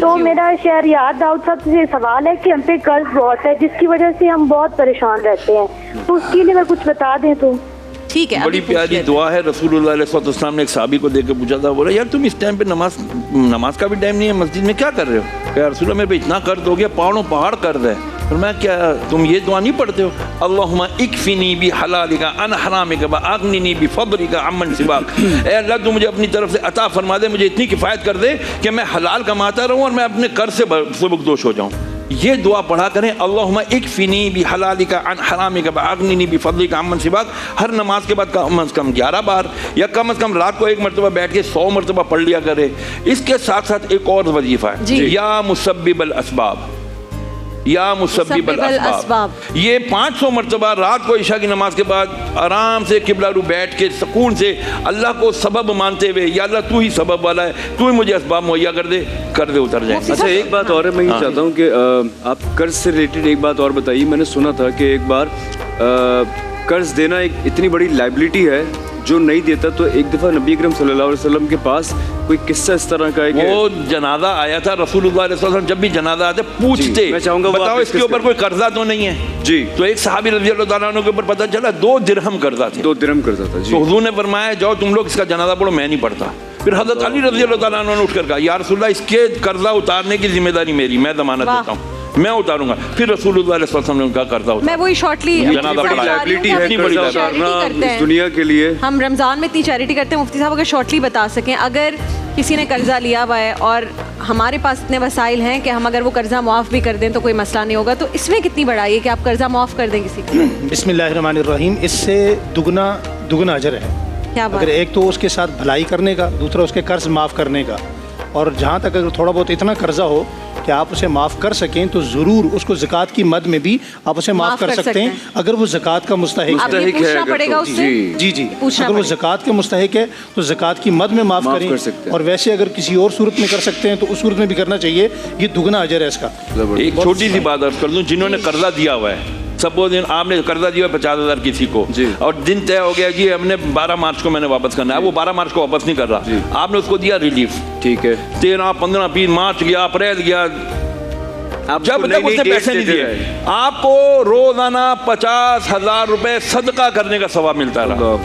تو میرا شہریار داؤد صاحب سے سوال ہے کہ ہم پہ قرض بہت ہے جس کی وجہ سے ہم بہت پریشان رہتے ہیں، تو اس کے لیے اگر کچھ بتا دیں تو ٹھیک ہے. بڑی پیاری دعا ہے. رسول اللہ علیہ السلام نے ایک صحابی کو دیکھ کے پوچھا تھا، بولا یار تم اس ٹائم پہ نماز کا بھی ٹائم نہیں ہے، مسجد میں کیا کر رہے ہو؟ کہ رسول اللہ میرے پہ اتنا قرض ہو گیا، پہاڑوں پہاڑ قرض ہے. فرمایا کیا تم یہ دعا نہیں پڑھتے ہو؟ اللہم اکفنی بحلالک عن حرامک واغننی بفضلک عمن سواک. اے اللہ تو مجھے اپنی طرف سے عطا فرما دے، مجھے اتنی کفایت کر دے کہ میں حلال کماتا رہوں اور میں اپنے قرض سے سبکدوش ہو جاؤں. یہ دعا پڑھا کریں، اللہم اکفنی بحلالک عن حرامک واغننی بفضلک عمن سواک. ہر نماز کے بعد کم از کم 11 بار یا کم از کم رات کو 1 مرتبہ بیٹھ کے 100 مرتبہ پڑھ لیا کرے. اس کے ساتھ ساتھ ایک اور وظیفہ ہے، یا مسبب الاسباب، یا مسبب الاسباب. یہ 500 مرتبہ رات کو عشاء کی نماز کے بعد آرام سے قبلہ رو بیٹھ کے سکون سے اللہ کو سبب مانتے ہوئے، یا اللہ تو ہی سبب والا ہے، تو ہی مجھے اسباب مہیا کر دے اتر جائیں. اچھا ایک بات اور ہے، میں یہ چاہتا ہوں کہ آپ قرض سے ریلیٹڈ ایک بات اور بتائیے. میں نے سنا تھا کہ ایک بار قرض دینا ایک اتنی بڑی لائبلٹی ہے، جو نہیں دیتا تو ایک دفعہ نبی اکرم صلی اللہ علیہ وسلم کے پاس کوئی قصہ اس طرح کا ہے کہ وہ جنازہ آیا تھا، رسول اللہ علیہ وسلم جب بھی جنازہ آتے پوچھتے میں چاہوں گا بتاؤ اس کے اوپر کوئی قرضہ تو نہیں ہے؟ جی. تو ایک صحابی رضی اللہ تعالیٰ عنہ کے اوپر پتہ چلا 2 درہم قرضہ تھے. 2 درہم قرضہ تھا. تو حضور نے فرمایا جاؤ تم لوگ اس کا جنازہ پڑھو، میں نہیں پڑھتا. پھر حضرت علی رضی اللہ تعالیٰ عنہ نے اٹھ کر کہا یا رسول اللہ اس کے قرضہ اتارنے کی ذمہ داری میری، میں ضمانت دیتا ہوں، میں اتاروں گا. پھر رسول اللہ علیہ وسلم نے ان کا قرضہ اتارا. میں وہی شارٹلی لائبلٹی ہے قرضہ اتارنا اس دنیا کے لیے. ہم رمضان میں اتنی چیریٹی کرتے ہیں. مفتی صاحب اگر شارٹلی بتا سکیں، اگر کسی نے قرضہ لیا ہوا ہے اور ہمارے پاس اتنے وسائل ہیں کہ ہم اگر وہ قرضہ معاف بھی کر دیں تو کوئی مسئلہ نہیں ہوگا، تو اس میں کتنی بڑائی ہے کہ آپ قرضہ معاف کر دیں کسی کو؟ بسم اللہ الرحمن الرحیم. اس سے دگنا اجر ہے. اگر ایک تو اس کے ساتھ بھلائی کرنے کا، دوسرا اس کے قرض معاف کرنے کا. اور جہاں تک اگر تھوڑا بہت اتنا قرضہ ہو کہ آپ اسے معاف کر سکیں تو ضرور اس کو زکوٰۃ کی مد میں بھی آپ اسے معاف کر سکتے ہیں اگر وہ زکوٰۃ کا مستحق ہے. جی اگر وہ زکوٰۃ کے مستحق ہے تو زکوٰۃ کی مد میں معاف کریں. اور ویسے اگر کسی اور صورت میں کر سکتے ہیں تو اس صورت میں بھی کرنا چاہیے. یہ دگنا اجر ہے اس کا. ایک چھوٹی سی بات عرض کر دوں، جنہوں نے قرضہ دیا ہوا ہے، سپوز آپ نے قرضہ دیا 50,000 کسی کو اور دن طے ہو گیا جی ہم نے 12 مارچ کو میں نے واپس کرنا ہے، وہ 12 مارچ کو واپس نہیں کر رہا، آپ نے اس کو دیا ریلیف، ٹھیک ہے، 13 15 20 مارچ گیا، اپریل گیا، جب تک اس نے پیسے نہیں دیے آپ کو روزانہ 50,000 روپے صدقہ کرنے کا ثواب ملتا رہا.